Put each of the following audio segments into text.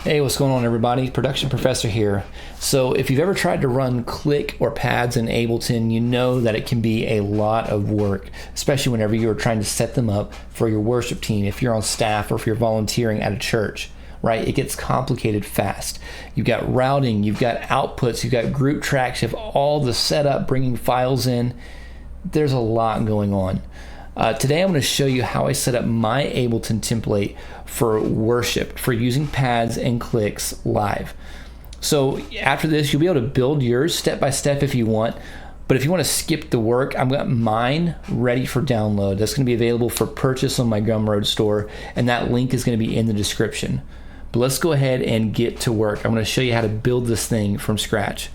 Hey, what's going on, everybody? Production Professor here. So if you've ever tried to run click or pads in Ableton, you know that it can be a lot of work, especially whenever you're trying to set them up for your worship team, if you're on staff or if you're volunteering at a church, right? It gets complicated fast. You've got routing, you've got outputs, you've got group tracks, you have all the setup, bringing files in. There's a lot going on. Today I'm going to show you how I set up my Ableton template for worship, for using pads and clicks live. So after this, you'll be able to build yours step by step if you want. But if you want to skip the work, I've got mine ready for download. That's going to be available for purchase on my Gumroad store, and that link is going to be in the description. But let's go ahead and get to work. I'm going to show you how to build this thing from scratch.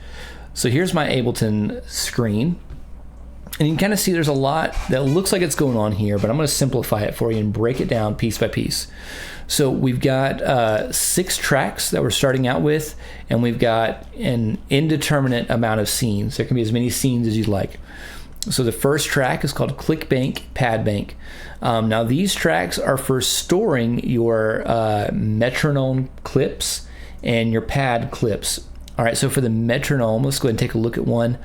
So here's my Ableton screen. And you can kind of see there's a lot that looks like it's going on here, but I'm going to simplify it for you and break it down piece by piece. So we've got 6 tracks that we're starting out with, and we've got an indeterminate amount of scenes. There can be as many scenes as you'd like. So the first track is called Click Bank, Pad Bank. Now these tracks are for storing your metronome clips and your pad clips. All right, so for the metronome, let's go ahead and take a look at one.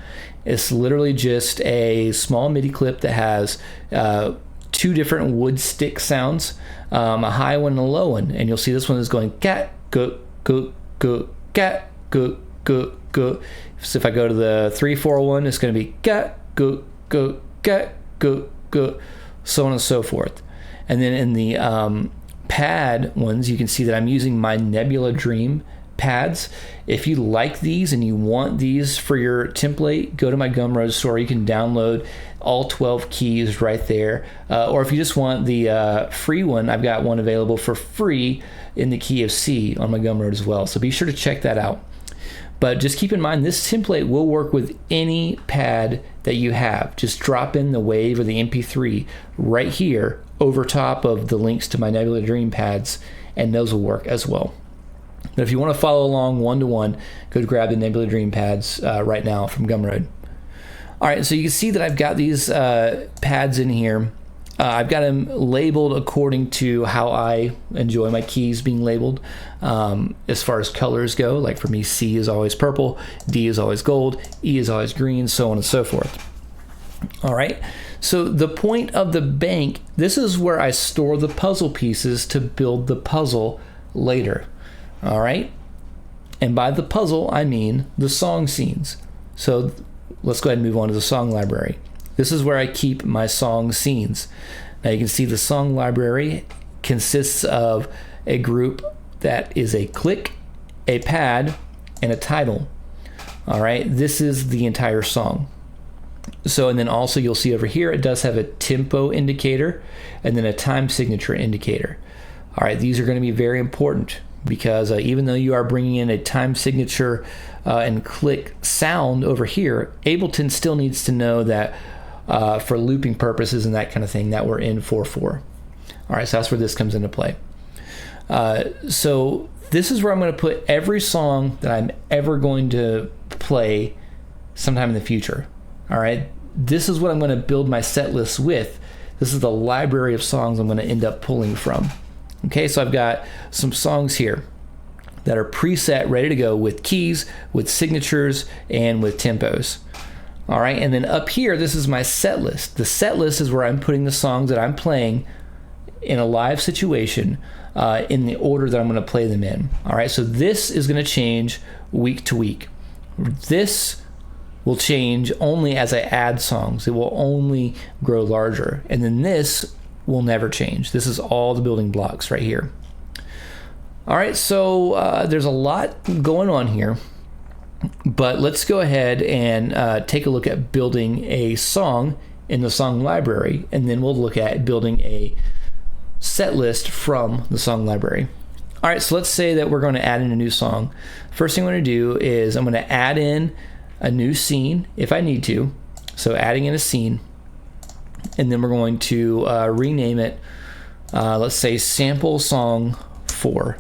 It's literally just a small MIDI clip that has 2 different wood stick sounds, a high one and a low one. And you'll see this one is going cat, go, go, go, cat, go, go, go. So if I go to the 3-4 one, it's going to be cat, go, go, cat, go, go, so on and so forth. And then in the pad ones, you can see that I'm using my Nebula Dream pads. If you like these and you want these for your template, go to my Gumroad store. You can download all 12 keys right there. Or if you just want the free one, I've got one available for free in the key of C on my Gumroad as well. So be sure to check that out. But just keep in mind, this template will work with any pad that you have. Just drop in the WAV or the MP3 right here over top of the links to my Nebula Dream pads, and those will work as well. But if you want to follow along one-to-one, go grab the Nebula Dream pads right now from Gumroad. All right, so you can see that I've got these pads in here. I've got them labeled according to how I enjoy my keys being labeled. As far as colors go, like for me, C is always purple, D is always gold, E is always green, so on and so forth. All right, so the point of the bank, this is where I store the puzzle pieces to build the puzzle later. All right, and by the puzzle I mean the song scenes. So let's go ahead and move on to the song library. This is where I keep my song scenes. Now you can see the song library consists of a group that is a click, a pad, and a title. All right, this is the entire song. So, and then also you'll see over here it does have a tempo indicator and then a time signature indicator. All right, these are going to be very important, because even though you are bringing in a time signature and click sound over here, Ableton still needs to know that for looping purposes and that kind of thing, that we're in 4/4. All right, so that's where this comes into play. So this is where I'm going to put every song that I'm ever going to play sometime in the future. All right, this is what I'm going to build my set list with. This is the library of songs I'm going to end up pulling from. Okay, so I've got some songs here that are preset, ready to go with keys, with signatures, and with tempos. All right, and then up here, this is my set list. The set list is where I'm putting the songs that I'm playing in a live situation in the order that I'm going to play them in. All right, so this is going to change week to week. This will change only as I add songs. It will only grow larger. And then this will never change. This is all the building blocks right here. All right, so there's a lot going on here, but let's go ahead and take a look at building a song in the song library, and then we'll look at building a set list from the song library. All right, so let's say that we're going to add in a new song. First thing I'm going to do is I'm going to add in a new scene if I need to. So adding in a scene, and then we're going to rename it, let's say Sample Song 4.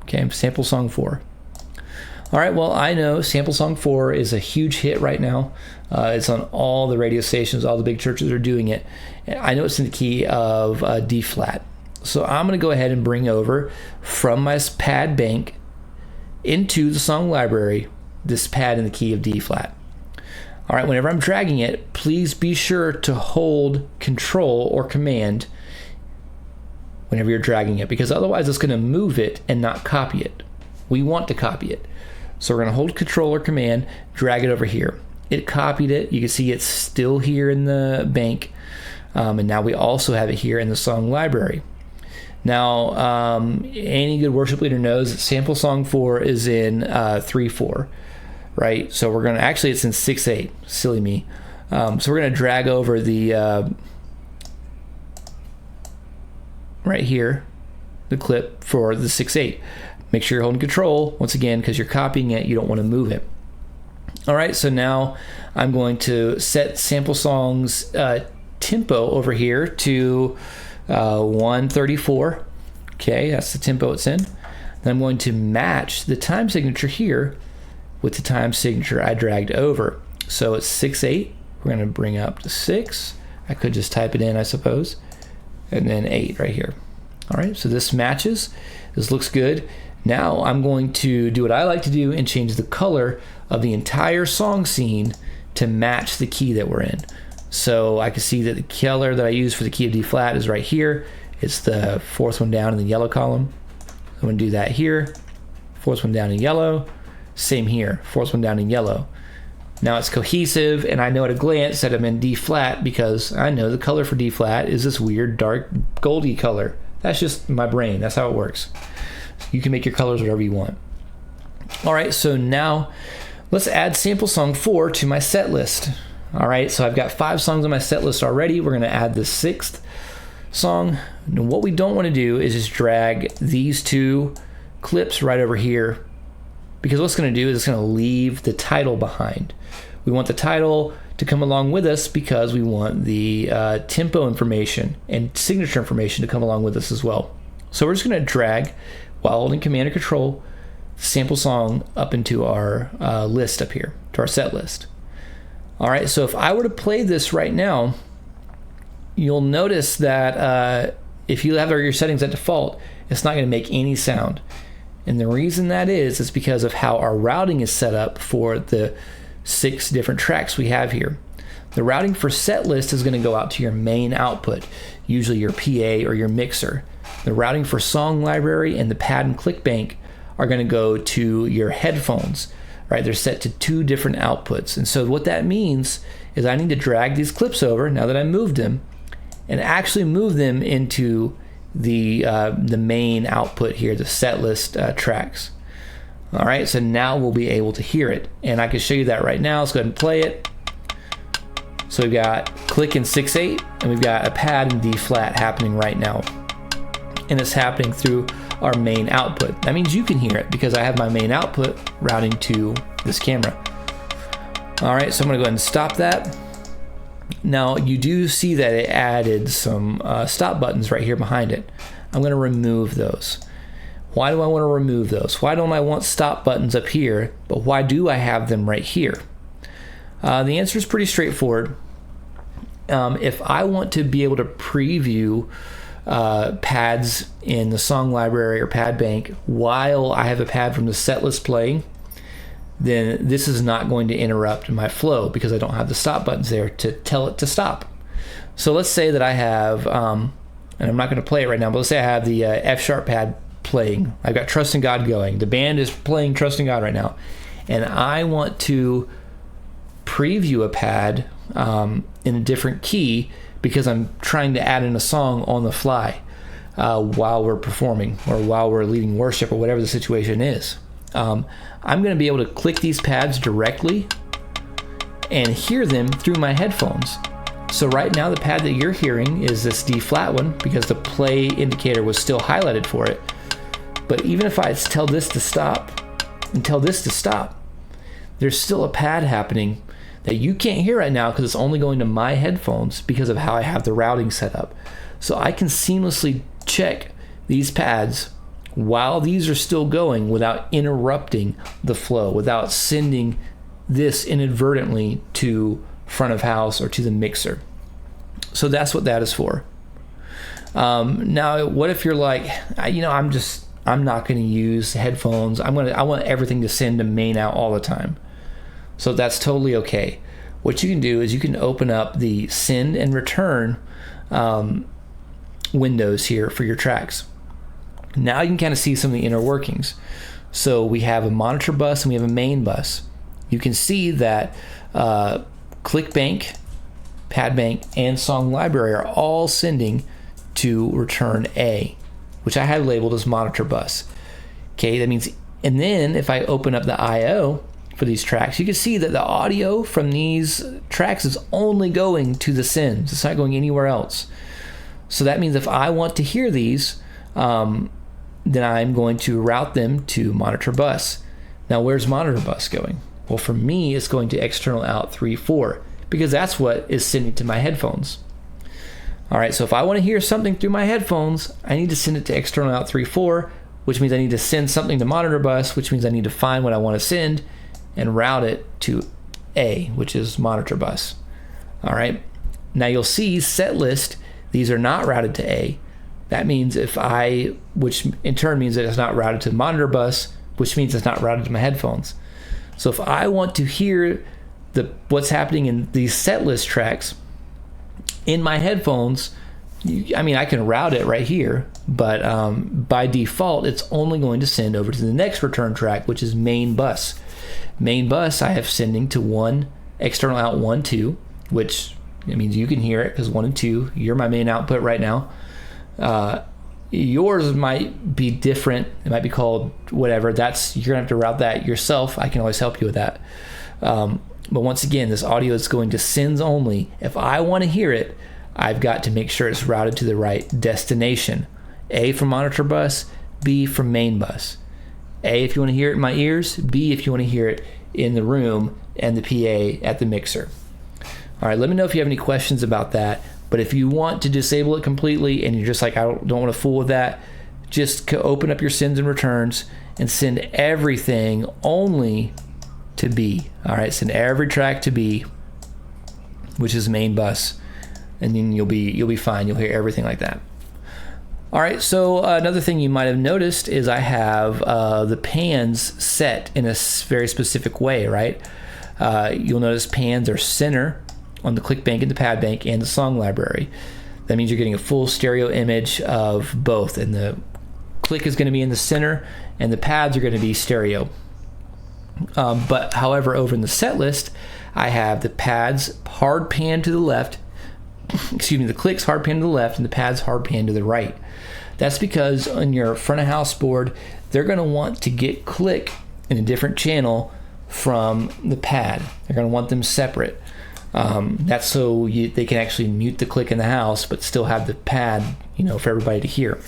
Okay, Sample Song 4. All right, well, I know Sample Song 4 is a huge hit right now. It's on all the radio stations, all the big churches are doing it. And I know it's in the key of D flat. So I'm going to go ahead and bring over from my pad bank into the song library this pad in the key of D flat. All right, whenever I'm dragging it, please be sure to hold Control or Command whenever you're dragging it, because otherwise it's going to move it and not copy it. We want to copy it. So we're going to hold Control or Command, drag it over here. It copied it. You can see it's still here in the bank. And now we also have it here in the song library. Now, any good worship leader knows that sample song 4 is in 3/4, right? So we're going to, actually it's in 6/8, silly me. So we're going to drag over the, right here, the clip for the 6/8. Make sure you're holding Control, once again, because you're copying it, you don't want to move it. All right, so now I'm going to set sample song's tempo over here to 134. Okay, that's the tempo it's in. Then I'm going to match the time signature here with the time signature I dragged over. So it's 6/8. We're going to bring up to 6. I could just type it in, I suppose. And then 8 right here. All right, so this matches. This looks good. Now I'm going to do what I like to do and change the color of the entire song scene to match the key that we're in. So I can see that the color that I use for the key of D flat is right here. It's the 4th one down in the yellow column. I'm going to do that here. 4th one down in yellow. Same here, 4th one down in yellow. Now it's cohesive, and I know at a glance that I'm in D flat because I know the color for D flat is this weird dark goldy color. That's just my brain. That's how it works. You can make your colors whatever you want. All right, so now let's add sample song 4 to my set list. All right, so I've got 5 songs on my set list already. We're going to add the 6th song. And what we don't want to do is just drag these 2 clips right over here, because what's going to do is it's going to leave the title behind. We want the title to come along with us because we want the tempo information and signature information to come along with us as well. So we're just going to drag, while holding Command or Control, sample song up into our list up here, to our set list. All right, so if I were to play this right now, you'll notice that if you have your settings at default, it's not going to make any sound. And the reason that is because of how our routing is set up for the 6 different tracks we have here. The routing for set list is going to go out to your main output, usually your PA or your mixer. The routing for song library and the pad and click bank are going to go to your headphones, right? They're set to 2 different outputs. And so what that means is I need to drag these clips over, now that I moved them, and actually move them into the main output here, the set list tracks. All right, so now we'll be able to hear it. And I can show you that right now. Let's go ahead and play it. So we've got click in 6/8, and we've got a pad in D flat happening right now. And it's happening through our main output. That means you can hear it because I have my main output routing to this camera. All right, so I'm gonna go ahead and stop that. Now you do see that it added some stop buttons right here behind it. I'm gonna remove those. Why do I want to remove those? Why don't I want stop buttons up here, but why do I have them right here? The answer is pretty straightforward. If I want to be able to preview pads in the song library or pad bank while I have a pad from the set list playing, then this is not going to interrupt my flow because I don't have the stop buttons there to tell it to stop. So let's say that I have, and I'm not going to play it right now, but let's say I have the F sharp pad playing. I've got Trust in God going. The band is playing Trust in God right now, and I want to preview a pad in a different key because I'm trying to add in a song on the fly while we're performing or while we're leading worship or whatever the situation is. I'm going to be able to click these pads directly and hear them through my headphones. So right now the pad that you're hearing is this D flat one because the play indicator was still highlighted for it. But even if I tell this to stop and tell this to stop, there's still a pad happening that you can't hear right now because it's only going to my headphones because of how I have the routing set up. So I can seamlessly check these pads while these are still going without interrupting the flow, without sending this inadvertently to front of house or to the mixer. So that's what that is for. Now, what if you're like, I'm not going to use headphones. I want everything to send to main out all the time. So that's totally okay. What you can do is you can open up the send and return windows here for your tracks. Now you can kind of see some of the inner workings. So we have a monitor bus and we have a main bus. You can see that ClickBank, PadBank, and Song Library are all sending to return A, which I had labeled as monitor bus. Okay, that means, and then if I open up the I/O for these tracks, you can see that the audio from these tracks is only going to the sends. It's not going anywhere else. So that means if I want to hear these, then I'm going to route them to monitor bus. Now, where's monitor bus going? Well, for me, it's going to external out 3.4 because that's what is sending to my headphones. All right, so if I want to hear something through my headphones, I need to send it to external out 3.4, which means I need to send something to monitor bus, which means I need to find what I want to send and route it to A, which is monitor bus. All right, now you'll see set list, these are not routed to A. That means which in turn means that it's not routed to monitor bus, which means it's not routed to my headphones. So if I want to hear what's happening in these set list tracks in my headphones, I can route it right here, but by default, it's only going to send over to the next return track, which is main bus. Main bus, I have sending to one external out 1, 2, which means you can hear it because 1 and 2, you're my main output right now. Yours might be different. It might be called whatever. You're gonna have to route that yourself. I can always help you with that. But once again, this audio is going to sends only. If I want to hear it, I've got to make sure it's routed to the right destination. A from monitor bus, B from main bus. A if you want to hear it in my ears, B if you want to hear it in the room and the PA at the mixer. All right, let me know if you have any questions about that. But if you want to disable it completely and you're just like, I don't want to fool with that, just open up your sends and returns and send everything only to B. All right, send every track to B, which is main bus, and then you'll be fine. You'll hear everything like that. All right, so another thing you might have noticed is I have the pans set in a very specific way, right? You'll notice pans are center on the ClickBank and the PadBank and the Song Library. That means you're getting a full stereo image of both, and the click is going to be in the center and the pads are going to be stereo. But however, over in the set list, I have the pads hard pan to the left, the clicks hard pan to the left and the pads hard pan to the right. That's because on your front of house board, they're going to want to get click in a different channel from the pad. They're going to want them separate. That's so they can actually mute the click in the house but still have the pad, for everybody to hear.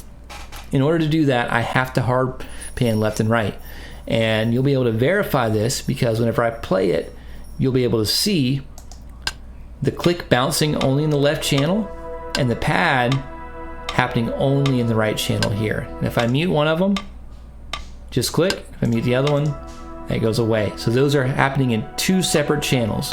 In order to do that, I have to hard pan left and right, and you'll be able to verify this because whenever I play it, you'll be able to see the click bouncing only in the left channel and the pad happening only in the right channel here. And if I mute one of them, just click. If I mute the other one, that goes away. So those are happening in two separate channels.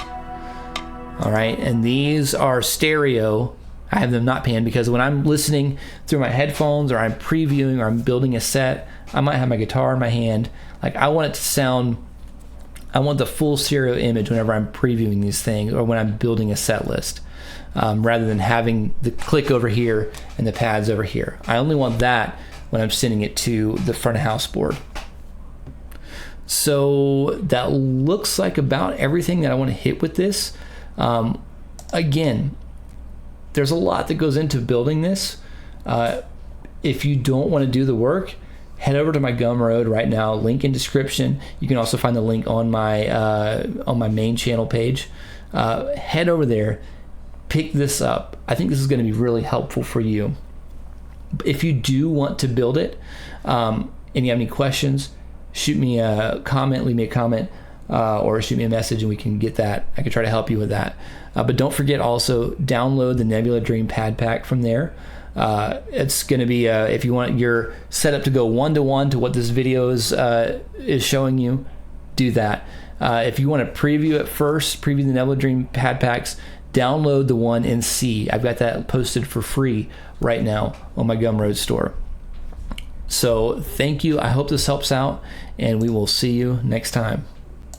All right, and these are stereo. I have them not panned because when I'm listening through my headphones or I'm previewing or I'm building a set, I might have my guitar in my hand. Like I want the full stereo image whenever I'm previewing these things or when I'm building a set list, rather than having the click over here and the pads over here. I only want that when I'm sending it to the front of house board. So that looks like about everything that I want to hit with this. Again, there's a lot that goes into building this. If you don't want to do the work, head over to my Gumroad right now, link in description. You can also find the link on my main channel page. Head over there, pick this up. I think this is going to be really helpful for you. If you do want to build it, and you have any questions, shoot me a comment, leave me a comment, or shoot me a message and we can get that. I can try to help you with that. But don't forget also download the Nebula Dream Pad Pack from there. It's going to be, if you want your setup to go one-to-one to what this video is showing you, do that. If you want to preview it first, preview the Nebula Dream Pad Packs, download the one in C. I've got that posted for free right now on my Gumroad store. So thank you. I hope this helps out, and we will see you next time.